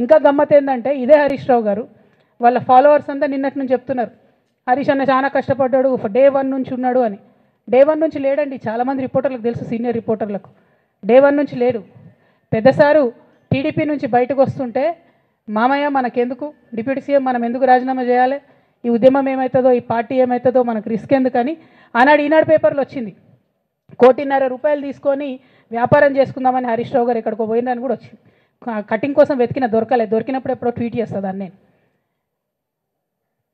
ఇంకా గమ్మత్ ఏంటంటే ఇదే హరీష్ రావు గారు వాళ్ళ ఫాలోవర్స్ అంతా నిన్నటి నుంచి చెప్తున్నారు హరీష్ అన్న చాలా కష్టపడ్డాడు డే 1 నుంచి ఉన్నాడు అని. డే 1 నుంచి లేడండి. చాలామంది రిపోర్టర్లకు తెలుసు, సీనియర్ రిపోర్టర్లకు డే 1 నుంచి లేడు. పెద్దసారు టీడీపీ నుంచి బయటకు వస్తుంటే మామయ్య మనకెందుకు డిప్యూటీ సీఎం, మనం ఎందుకు రాజీనామా చేయాలి, ఈ ఉద్యమం ఏమవుతుందో, ఈ పార్టీ ఏమవుతుందో మనకు రిస్క్ ఎందుకని ఆనాడు ఈనాడు పేపర్లో వచ్చింది. 1.5 కోటి తీసుకొని వ్యాపారం చేసుకుందామని హరీష్ రావు గారు ఎక్కడికో పోయిందని కూడా వచ్చింది. కటింగ్ కోసం వెతికిన దొరకలేదు. దొరికినప్పుడు ఎప్పుడో ట్వీట్ చేస్తుందని నేను.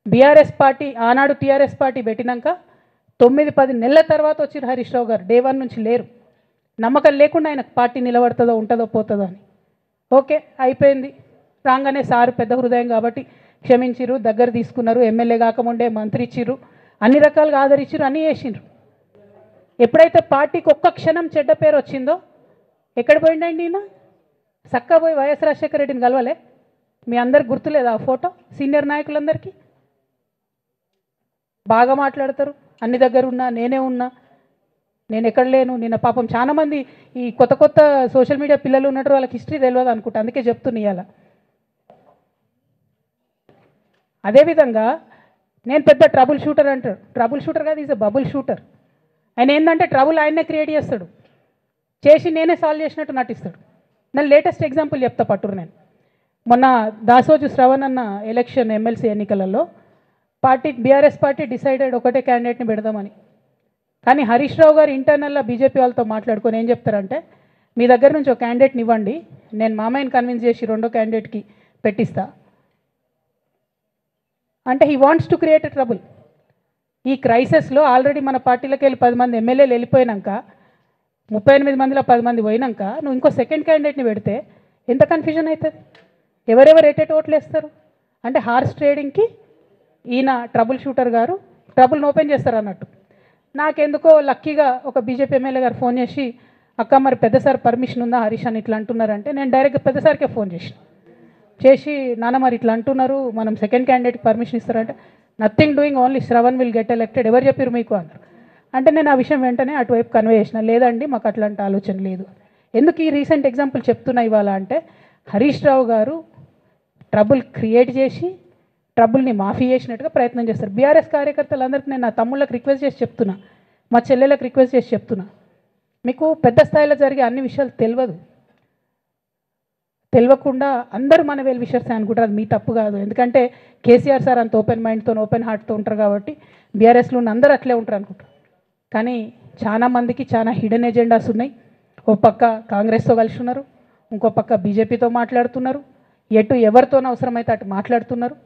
బీఆర్ఎస్ పార్టీ ఆనాడు టీఆర్ఎస్ పార్టీ పెట్టినాక 9-10 నెలల తర్వాత వచ్చిన హరీష్ రావు గారు డే 1 నుంచి లేరు. నమ్మకం లేకుండా ఆయన పార్టీ నిలబడుతుందో ఉంటుందో పోతుందో అని. ఓకే అయిపోయింది. రాగానే సారు పెద్ద హృదయం కాబట్టి క్షమించిరు, దగ్గర తీసుకున్నారు, ఎమ్మెల్యే కాకముందే మంత్రి ఇచ్చిర్రు, అన్ని రకాలుగా ఆదరించిరు, అన్నీ చేసిండ్రు. ఎప్పుడైతే పార్టీకి ఒక్క క్షణం చెడ్డ పేరు వచ్చిందో ఎక్కడ పోయిండండి ఈయన? చక్కా పోయి వైఎస్ రాజశేఖర రెడ్డిని కలవలే? మీ అందరికి గుర్తులేదు ఆ ఫోటో? సీనియర్ నాయకులందరికీ బాగా మాట్లాడతారు, అన్ని దగ్గర ఉన్నా, నేనే ఉన్నా, నేను ఎక్కడ లేను. నిన్న పాపం చాలామంది ఈ కొత్త కొత్త సోషల్ మీడియా పిల్లలు ఉన్నట్టు వాళ్ళకి హిస్టరీ తెలియదు అనుకుంటా, అందుకే చెప్తున్నా ఇవాళ. అదేవిధంగా నేను పెద్ద ట్రబుల్ షూటర్ అంటాడు. ట్రబుల్ షూటర్ కాదు, ఈజ్ ఎ బబుల్ షూటర్. ఆయన ఏంటంటే ట్రబుల్ ఆయన్నే క్రియేట్ చేస్తాడు, చేసి నేనే సాల్వ్ చేసినట్టు నటిస్తాడు. నేను లేటెస్ట్ ఎగ్జాంపుల్ చెప్తా పట్టురు. నేను మొన్న దాసోజు శ్రవణ్ అన్న ఎలక్షన్ ఎమ్మెల్సీ ఎన్నికలలో బీఆర్ఎస్ పార్టీ డిసైడెడ్ ఒకటే క్యాండిడేట్ని పెడదామని. కానీ హరీష్ రావు గారు ఇంటర్నల్గా బీజేపీ వాళ్ళతో మాట్లాడుకొని ఏం చెప్తారంటే, మీ దగ్గర నుంచి ఒక క్యాండిడేట్ని ఇవ్వండి, నేను మామయ్యని కన్విన్స్ చేసి రెండో క్యాండిడేట్కి పెట్టిస్తా అంటే he wants to create a trouble. ఈ క్రైసిస్లో ఆల్రెడీ మన పార్టీలోకి వెళ్ళి 10 మంది ఎమ్మెల్యేలు వెళ్ళిపోయినాక, 38 మందిలో 10 మంది పోయినాక నువ్వు ఇంకో సెకండ్ క్యాండిడేట్ని పెడితే ఎంత కన్ఫ్యూజన్ అవుతుంది? ఎవరెవరు ఎటెట్ ఓట్లు వేస్తారు? అంటే హార్స్ ట్రేడింగ్కి ఈయన ట్రబుల్ షూటర్ గారు ట్రబుల్ని ఓపెన్ చేస్తారు అన్నట్టు. నాకెందుకో లక్కీగా ఒక బీజేపీ ఎమ్మెల్యే గారు ఫోన్ చేసి, అక్క మరి పెద్దసారి పర్మిషన్ ఉందా హరీష్ అని ఇట్లా అంటున్నారంటే, నేను డైరెక్ట్గా పెద్దసారికే ఫోన్ చేసి నాన్న మరి ఇట్లా అంటున్నారు, మనం సెకండ్ క్యాండిడేట్కి పర్మిషన్ ఇస్తారంటే, nothing doing, only Shravan will get elected, ఎవరు చెప్పారు మీకు అన్నారు. అంటే నేను ఆ విషయం వెంటనే అటువైపు కన్వే చేసిన, లేదండి మాకు అట్లాంటి ఆలోచన లేదు. ఎందుకు ఈ రీసెంట్ ఎగ్జాంపుల్ చెప్తున్నా ఇవాళ అంటే, హరీష్ రావు గారు ట్రబుల్ క్రియేట్ చేసి ట్రబుల్ని మాఫీ చేసినట్టుగా ప్రయత్నం చేస్తారు. బీఆర్ఎస్ కార్యకర్తలందరికీ నేను నా తమ్ముళ్ళకి రిక్వెస్ట్ చేసి చెప్తున్నా, మా చెల్లెలకు రిక్వెస్ట్ చేసి చెప్తున్నా, మీకు పెద్ద స్థాయిలో జరిగే అన్ని విషయాలు తెలియకుండా అందరూ మన వెల్ విషర్స్ అనుకుంటారు. అది మీ తప్పు కాదు. ఎందుకంటే కేసీఆర్ సార్ అంత ఓపెన్ మైండ్తో ఓపెన్ హార్ట్తో ఉంటారు కాబట్టి బీఆర్ఎస్లో ఉన్న అందరూ అట్లే ఉంటారు అనుకుంటారు. కానీ చాలా మందికి చాలా హిడెన్ ఎజెండాస్ ఉన్నాయి. ఓ పక్క కాంగ్రెస్తో కలిసి ఉన్నారు, ఇంకో పక్క బీజేపీతో మాట్లాడుతున్నారు, ఎటు ఎవరితోనో అవసరమైతే అటు మాట్లాడుతున్నారు.